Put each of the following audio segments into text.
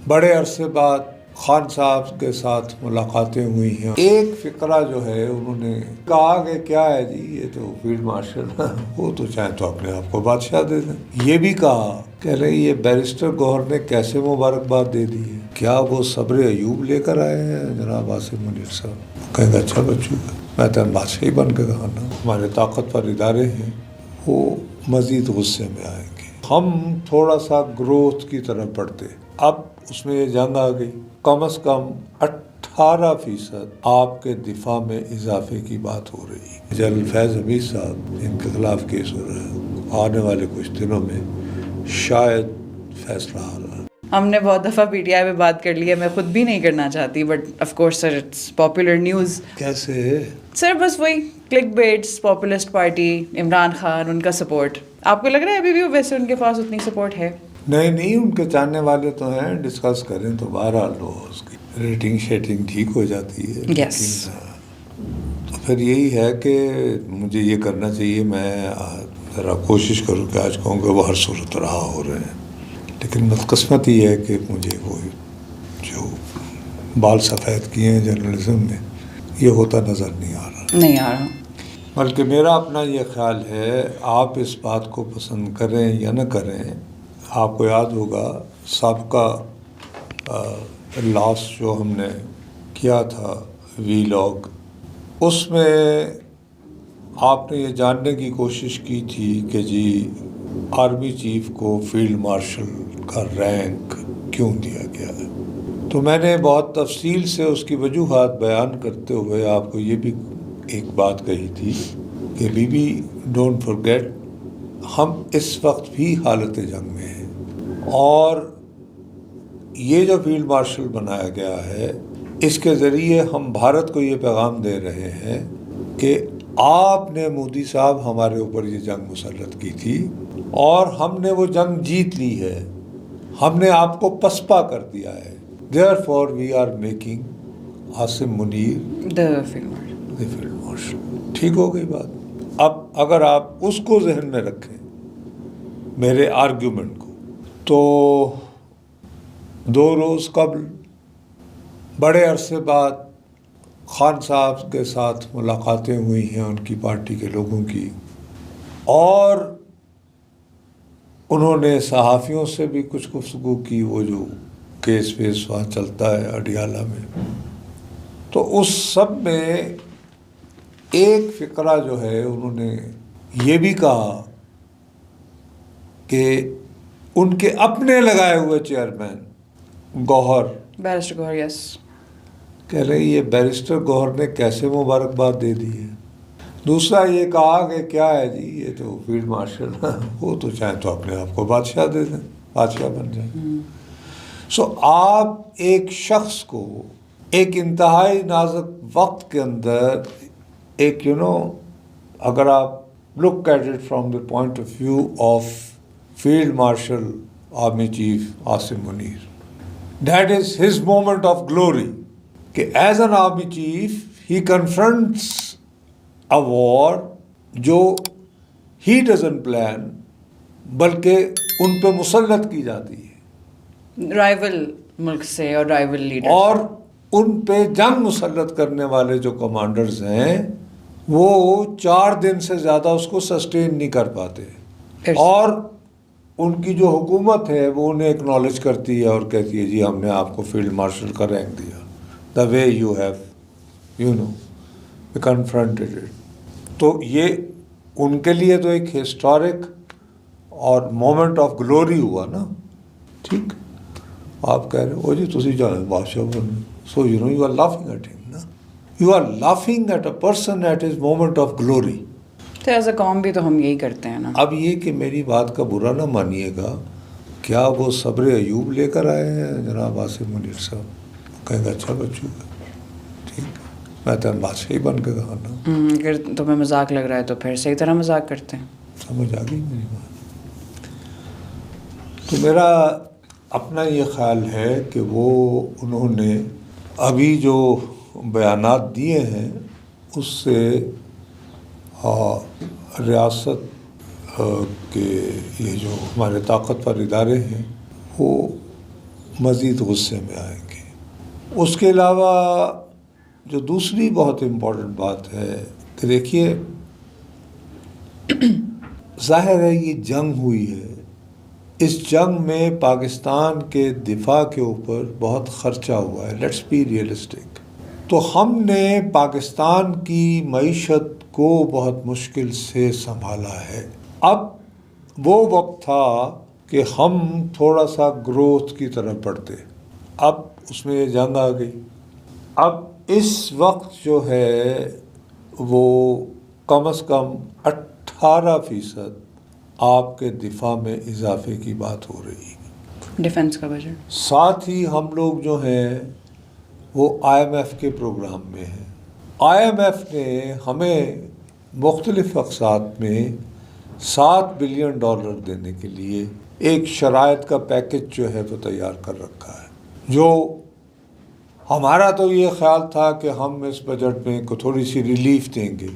بڑے عرصے بعد خان صاحب کے ساتھ ملاقاتیں ہوئی ہیں. ایک فقرہ جو ہے انہوں نے کہا کہ کیا ہے جی یہ تو فیلڈ مارشل وہ تو چاہیں تو اپنے آپ کو بادشاہ دے دیں. یہ بھی کہا کہہ رہے یہ بیرسٹر گوہر نے کیسے مبارکباد دے دی ہے, کیا وہ صبر ایوب لے کر آئے ہیں جناب عاصم منیر صاحب؟ کہیں گے اچھا بچوں میں تو بادشاہ ہی بن کے کہا نا, ہمارے طاقتور ادارے ہیں وہ مزید غصے میں آئیں گے. ہم تھوڑا سا گروتھ کی طرف بڑھتے, اب اس میں یہ جنگ آ گئی, کم از کم 18% آپ کے دفاع میں اضافے کی بات ہو رہی ہے. جنرل فیض حمید صاحب ان کے خلاف کیس ہو رہا ہے, آنے والے کچھ دنوں میں شاید فیصلہ آ رہا ہے. ہم نے بہت دفعہ پی ٹی آئی پہ بات کر لی ہے, میں خود بھی نہیں کرنا چاہتی, but of course sir it's popular news. کیسے سر بس وہی click baits, populist party, Imran Khan, ان کا سپورٹ. آپ کو لگ رہا ہے ابھی بھی ویسے ان کے پاس اتنی سپورٹ ہے؟ نہیں, ان کے چاہنے والے تو ہیں, ڈسکس کریں تو بہرحال اس کی ریٹنگ شیٹنگ ٹھیک ہو جاتی ہے. Yes. تو پھر یہی ہے کہ مجھے یہ کرنا چاہیے, میں ذرا کوشش کروں کہ آج کہوں کہ وہ ہر صورت رہا ہو رہے ہیں, لیکن بدقسمت یہ ہے کہ مجھے وہ جو بال سفید کیے ہیں جرنلزم میں یہ ہوتا نظر نہیں آ رہا. بلکہ میرا اپنا یہ خیال ہے, آپ اس بات کو پسند کریں یا نہ کریں, آپ کو یاد ہوگا سابقہ لاسٹ جو ہم نے کیا تھا وی لاگ, اس میں آپ نے یہ جاننے کی کوشش کی تھی کہ جی آرمی چیف کو فیلڈ مارشل کا رینک کیوں دیا گیا ہے. تو میں نے بہت تفصیل سے اس کی وجوہات بیان کرتے ہوئے آپ کو یہ بھی ایک بات کہی تھی کہ بی بی ڈونٹ فرگیٹ ہم اس وقت بھی حالت جنگ میں ہیں, اور یہ جو فیلڈ مارشل بنایا گیا ہے اس کے ذریعے ہم بھارت کو یہ پیغام دے رہے ہیں کہ آپ نے مودی صاحب ہمارے اوپر یہ جنگ مسلط کی تھی اور ہم نے وہ جنگ جیت لی ہے, ہم نے آپ کو پسپا کر دیا ہے. Therefore we are making Asim Munir the field marshal. ٹھیک ہو گئی بات. اب اگر آپ اس کو ذہن میں رکھیں میرے آرگیومنٹ کو, تو 2 روز قبل بڑے عرصے بعد خان صاحب کے ساتھ ملاقاتیں ہوئی ہیں ان کی پارٹی کے لوگوں کی, اور انہوں نے صحافیوں سے بھی کچھ گفتگو کی, وہ جو کیس ویس وہاں چلتا ہے اڈیالہ میں. تو اس سب میں ایک فقرہ جو ہے انہوں نے یہ بھی کہا کہ ان کے اپنے لگائے ہوئے چیئرمین گوہر, بیرسٹر گوہر, یس, کہہ رہے یہ بیرسٹر گوہر نے کیسے مبارکباد دے دی ہے. دوسرا یہ کہا کہ کیا ہے جی یہ تو فیلڈ مارشل وہ تو چاہیں تو اپنے آپ کو بادشاہ دے دیں, بادشاہ بن جائیں. سو آپ ایک شخص کو ایک انتہائی نازک وقت کے اندر ایک اگر آپ look at it from the point of view of field marshal army chief Asim Munir, that is his moment of glory کہ as an army chief he confronts a war جو ہی ڈزنٹ پلان بلکہ ان پہ مسلط کی جاتی ہے رائیول ملک سے اور رائیول لیڈر, اور ان پہ جنگ مسلط کرنے والے جو کمانڈرز ہیں وہ 4 دن سے زیادہ اس کو سسٹین نہیں کر پاتے, اور ان کی جو حکومت ہے وہ انہیں اکنالج کرتی ہے اور کہتی ہے جی ہم نے آپ کو فیلڈ مارشل کا رینک دیا, the way you have confronted it. تو یہ ان کے لیے تو ایک ہسٹورک اور مومنٹ آف گلوری ہوا نا. ٹھیک, آپ کہہ رہے ہو جی تسی جانے بادشاہ بن, so you are laughing at ہم نا, you are laughing at a person at his moment of glory. تو ایز اے قوم بھی تو ہم یہی کرتے ہیں نا. اب یہ کہ میری بات کا برا نہ مانیے گا, کیا وہ صبر ایوب لے کر آئے ہیں جناب عاصم منیر صاحب؟ کہیں گے اچھا بچوں ٹھیک, میں تو بادشاہ ہی بن کے کہا نا. اگر تمہیں مذاق لگ رہا ہے تو پھر صحیح طرح مذاق کرتے ہیں. سمجھ آ گئی میری بات. تو میرا اپنا یہ خیال ہے کہ وہ انہوں نے ابھی جو بیانات دیے ہیں اس سے ریاست کے یہ جو ہمارے طاقتور ادارے ہیں وہ مزید غصے میں آئیں گے. اس کے علاوہ جو دوسری بہت امپورٹنٹ بات ہے کہ دیکھیے ظاہر ہے یہ جنگ ہوئی ہے، اس جنگ میں پاکستان کے دفاع کے اوپر بہت خرچہ ہوا ہے. Let's be realistic. تو ہم نے پاکستان کی معیشت کو بہت مشکل سے سنبھالا ہے. اب وہ وقت تھا کہ ہم تھوڑا سا گروتھ کی طرف بڑھتے، اب اس میں یہ جنگ آ گئی. اب اس وقت جو ہے وہ کم از کم 18% آپ کے دفاع میں اضافے کی بات ہو رہی ہے، ڈیفنس کا بجٹ. ساتھ ہی ہم لوگ جو ہیں وہ آئی ایم ایف کے پروگرام میں ہیں. آئی ایم ایف نے ہمیں مختلف اقساط میں $7 بلین دینے کے لیے ایک شرائط کا پیکج جو ہے وہ تیار کر رکھا ہے. جو ہمارا تو یہ خیال تھا کہ ہم اس بجٹ میں کو تھوڑی سی ریلیف دیں گے،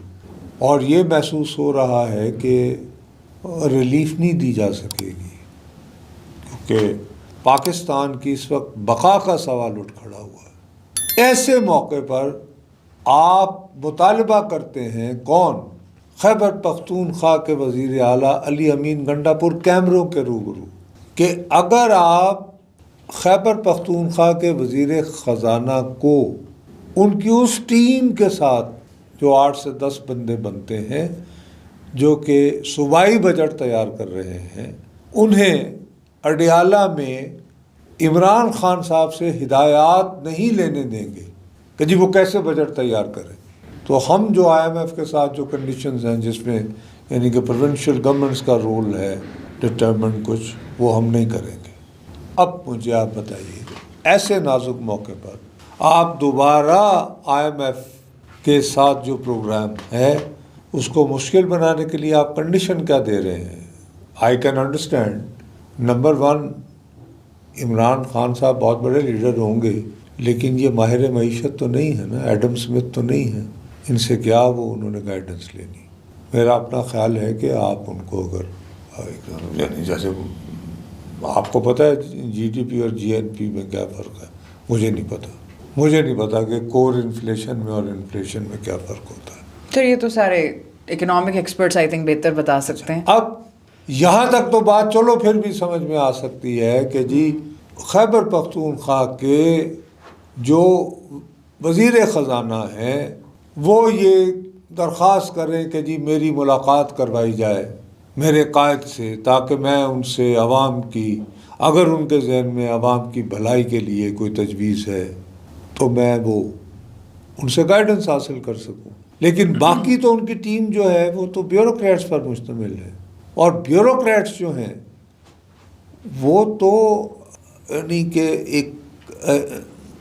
اور یہ محسوس ہو رہا ہے کہ ریلیف نہیں دی جا سکے گی، کیونکہ پاکستان کی اس وقت بقا کا سوال اٹھ کھڑا ہوا ہے. ایسے موقع پر آپ مطالبہ کرتے ہیں کون؟ خیبر پختونخوا کے وزیر اعلیٰ علی امین گنڈا پور کیمروں کے روبرو، کہ اگر آپ خیبر پختونخوا کے وزیر خزانہ کو ان کی اس ٹیم کے ساتھ جو 8 سے 10 بندے بنتے ہیں جو کہ صوبائی بجٹ تیار کر رہے ہیں، انہیں اڈیالہ میں عمران خان صاحب سے ہدایات نہیں لینے دیں گے کہ جی وہ کیسے بجٹ تیار کریں، تو ہم جو آئی ایم ایف کے ساتھ جو کنڈیشنز ہیں جس میں یعنی کہ پروونشل گورنمنٹس کا رول ہے ڈٹرمنٹ کچھ، وہ ہم نہیں کریں گے. اب مجھے آپ بتائیے ایسے نازک موقع پر آپ دوبارہ آئی ایم ایف کے ساتھ جو پروگرام ہے اس کو مشکل بنانے کے لیے آپ کنڈیشن کیا دے رہے ہیں؟ I can understand. Number 1، Imran Khan صاحب بہت بڑے لیڈر ہوں گے لیکن یہ ماہر معیشت تو نہیں ہے نا، ایڈم سمتھ تو نہیں ہے، ان سے کیا وہ انہوں نے گائیڈنس لینی. میرا اپنا خیال ہے کہ آپ ان کو اگر یعنی جیسے آپ کو پتہ ہے جی ڈی پی اور جی این پی میں کیا فرق ہے، مجھے نہیں پتا کہ کور انفلیشن میں اور انفلیشن میں کیا فرق ہوتا ہے. سر یہ تو سارے اکنامک ایکسپرٹس آئی تھنک بہتر بتا سکتے ہیں. اب یہاں تک تو بات چلو پھر بھی سمجھ میں آ سکتی ہے کہ جی خیبر پختونخوا کے جو وزیر خزانہ ہیں وہ یہ درخواست کریں کہ جی میری ملاقات کروائی جائے میرے قائد سے، تاکہ میں ان سے عوام کی، اگر ان کے ذہن میں عوام کی بھلائی کے لیے کوئی تجویز ہے تو میں وہ ان سے گائیڈنس حاصل کر سکوں. لیکن باقی تو ان کی ٹیم جو ہے وہ تو بیوروکریٹس پر مشتمل ہے، اور بیوروکریٹس جو ہیں وہ تو یعنی کہ ایک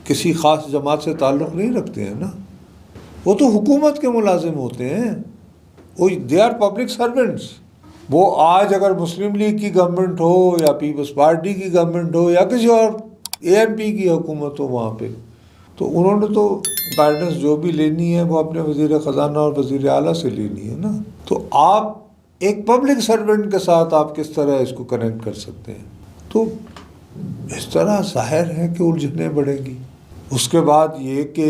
کسی خاص جماعت سے تعلق نہیں رکھتے ہیں نا، وہ تو حکومت کے ملازم ہوتے ہیں، وہ دے آر پبلک سرونٹس. وہ آج اگر مسلم لیگ کی گورنمنٹ ہو یا پیپلز پارٹی کی گورنمنٹ ہو یا کسی اور اے ایم پی کی حکومت ہو وہاں پہ، تو انہوں نے تو گائیڈنس جو بھی لینی ہے وہ اپنے وزیر خزانہ اور وزیر اعلیٰ سے لینی ہے نا. تو آپ ایک پبلک سرونٹ کے ساتھ آپ کس طرح اس کو کنیکٹ کر سکتے ہیں؟ تو اس طرح ظاہر ہے کہ الجھنیں بڑھیں گی. اس کے بعد یہ کہ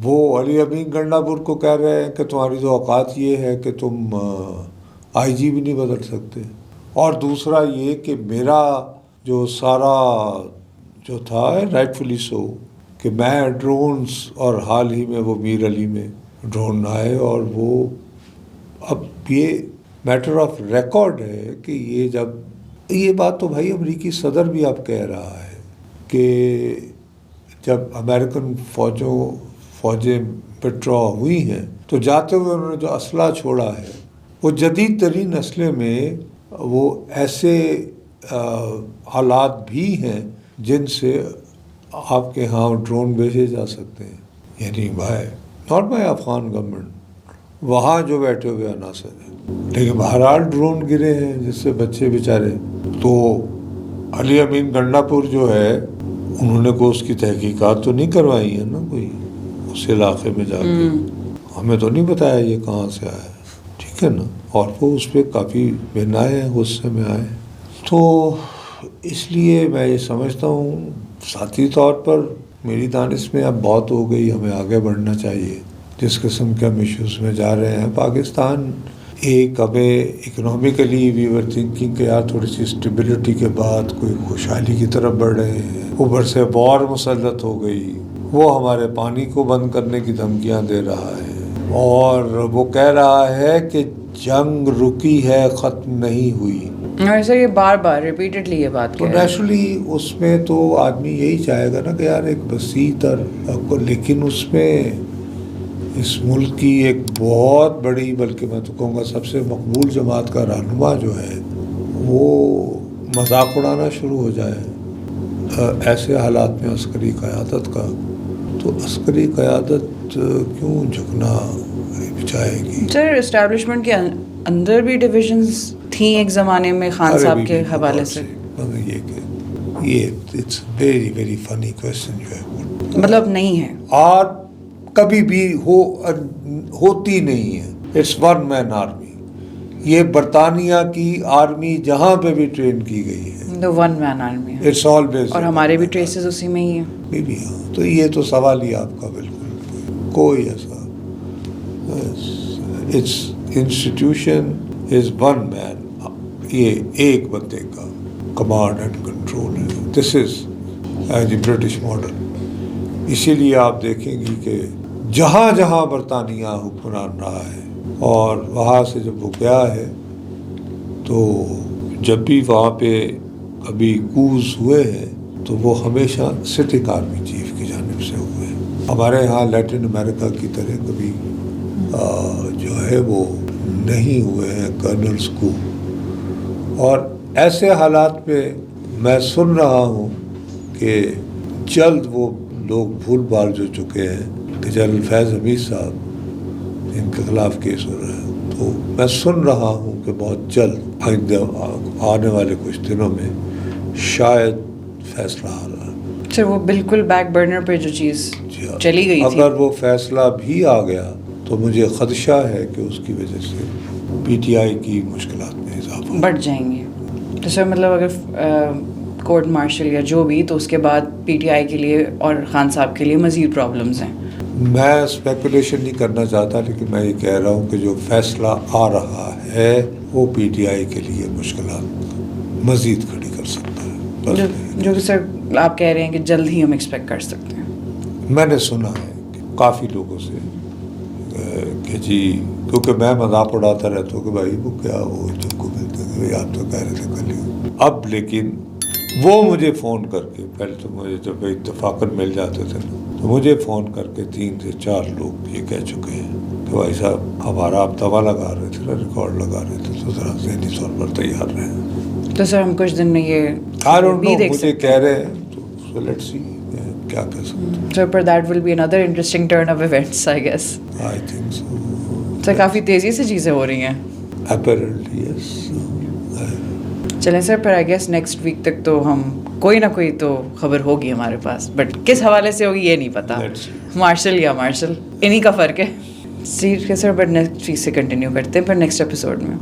وہ علی امین گنڈا پور کو کہہ رہے ہیں کہ تمہاری تو اوقات یہ ہے کہ تم آئی جی بھی نہیں بدل سکتے، اور دوسرا یہ کہ میرا جو سارا جو تھا رائٹ فلی سو کہ میں ڈرونز، اور حال ہی میں وہ میر علی میں ڈرون آئے، اور وہ اب یہ میٹر آف ریکارڈ ہے کہ یہ جب یہ بات تو بھائی امریکی صدر بھی اب کہہ رہا ہے کہ جب امریکن فوجیں وڈرا ہوئی ہیں تو جاتے ہوئے انہوں نے جو اسلحہ چھوڑا ہے وہ جدید ترین اسلحے میں وہ ایسے حالات بھی ہیں جن سے آپ کے ہاں ڈرون بھیجے جا سکتے ہیں. یعنی بھائی ناٹ بائی افغان گورنمنٹ، وہاں جو بیٹھے ہوئے عناصر ہیں، لیکن بہرحال ڈرون گرے ہیں جس سے بچے بیچارے. تو علی امین گنڈا پور جو ہے انہوں نے کوئی اس کی تحقیقات تو نہیں کروائی ہے نا کوئی اس علاقے میں جا کے، ہمیں تو نہیں بتایا یہ کہاں سے آیا، ٹھیک ہے نا، اور وہ اس پہ کافی بہنائے ہیں، غصے میں آئے. تو اس لیے میں یہ سمجھتا ہوں ذاتی طور پر میری دانش میں اب بہت ہو گئی، ہمیں آگے بڑھنا چاہیے. جس قسم کے ہم ایشوز میں جا رہے ہیں پاکستان ایک ہمیں اکنامیکلی وی ور تھنکنگ کہ یار تھوڑی سی اسٹیبلٹی کے بعد کوئی خوشحالی کی طرف بڑھ رہے ہیں، اوپر سے وار مسلط ہو گئی، وہ ہمارے پانی کو بند کرنے کی دھمکیاں دے رہا ہے اور وہ کہہ رہا ہے کہ جنگ رکی ہے، ختم نہیں ہوئی. ویسے یہ بار بار ریپیٹڈلی یہ بات تو کہہ رہے ہیں. نیچرلی اس میں تو آدمی یہی چاہے گا نا کہ یار ایک وسیع تر کو، لیکن اس میں اس ملک کی ایک بہت بڑی، بلکہ میں تو کہوں گا سب سے مقبول جماعت کا رہنما جو ہے وہ مذاق اڑانا شروع ہو جائے ایسے حالات میں عسکری قیادت کا، تو عسکری قیادت کیوں جھکنا چاہے گی؟ سر اسٹیبلشمنٹ کے اندر بھی ڈویژنز تھیں ایک زمانے میں خان صاحب کے حوالے سے. یہ it's very very funny question جو ہے، مطلب نہیں ہے اور کبھی بھی ہوتی نہیں ہے. It's one man army. یہ برطانیہ کی آرمی جہاں پہ بھی ٹرین کی گئی ہے، ون مین آرمی ہے، اٹس آلویز، اور ہمارے بھی ٹریسز اسی میں ہی ہیں. بھی ہاں. تو یہ تو سوال ہی آپ کا بالکل کوئی ایسا، اٹس انسٹیٹیوشن از ون مین. یہ ایک بندے کا کمانڈ اینڈ کنٹرول ہے. دس از دی برٹش ماڈل. اسی لیے آپ دیکھیں گی کہ جہاں جہاں برطانیہ حکمران رہا ہے اور وہاں سے جب وہ گیا ہے تو جب بھی وہاں پہ ابھی کوز ہوئے ہیں تو وہ ہمیشہ سٹنگ آرمی چیف کی جانب سے ہوئے ہیں. ہمارے ہاں لیٹن امریکہ کی طرح کبھی جو ہے وہ نہیں ہوئے ہیں کرنلز کو. اور ایسے حالات میں میں سن رہا ہوں کہ جلد وہ لوگ بھول بھال جو چکے ہیں کہ جنرل فیض حمید صاحب ان کے خلاف کیس ہو رہا ہے، تو میں سن رہا ہوں کہ بہت جلد آنے والے کچھ دنوں میں شاید فیصلہ آ رہا ہے. سر وہ بالکل بیک برنر پہ جو چیز چلی گئی تھی، اگر وہ فیصلہ بھی آ گیا تو مجھے خدشہ ہے کہ اس کی وجہ سے پی ٹی آئی کی مشکلات میں اضافہ بڑھ جائیں گے. تو سر مطلب اگر کورٹ مارشل یا جو بھی، تو اس کے بعد پی ٹی آئی کے لیے اور خان صاحب کے لیے مزید پرابلمز ہیں. میں اسپیکولیشن نہیں کرنا چاہتا، لیکن میں یہ کہہ رہا ہوں کہ جو فیصلہ آ رہا ہے وہ پی ٹی آئی کے لیے مشکلات مزید کھڑی کر سکتا ہے. جو کہ سر آپ کہہ رہے ہیں کہ جلد ہی ہم ایکسپیکٹ کر سکتے ہیں. میں نے سنا ہے کہ کافی لوگوں سے کہ جی، کیونکہ میں مذاق اڑاتا رہتا ہوں کہ بھائی وہ کیا وہ جب کو ملتے تھے، آپ تو کہہ رہے تھے کل ہی. اب لیکن وہ مجھے فون کر کے، پہلے تو مجھے جب اتفاقاً مل جاتے تھے تو مجھے فون کر کے 3 سے 4 لوگ یہ کہہ چکے ہیں کہ بھائی صاحب ہمارا آپ دوا لگا رہے تھے نا، ریکارڈ لگا رہے تھے، تو ذرا ذہنی طور پر تیار رہیں. تو سر ہم کچھ دن میں یہ بھی دیکھ مجھے کہہ رہے ہیں، تو لیٹس سی کیا کہہ سکتے ہیں. سر پر that will be another interesting turn of events, I guess. I think so. سر کافی تیزی سے چیزیں ہو رہی ہیں. Apparently, yes. چلیں سر پھر آئی گیس نیکسٹ ویک تک تو ہم کوئی نہ کوئی تو خبر ہوگی ہمارے پاس، بٹ کس حوالے سے ہوگی یہ نہیں پتا. مارشل یا مارشل، انہی کا فرق ہے. ٹھیک ہے سر، بٹ نیکسٹ ویک سے کنٹینیو کرتے ہیں پھر نیکسٹ ایپیسوڈ میں.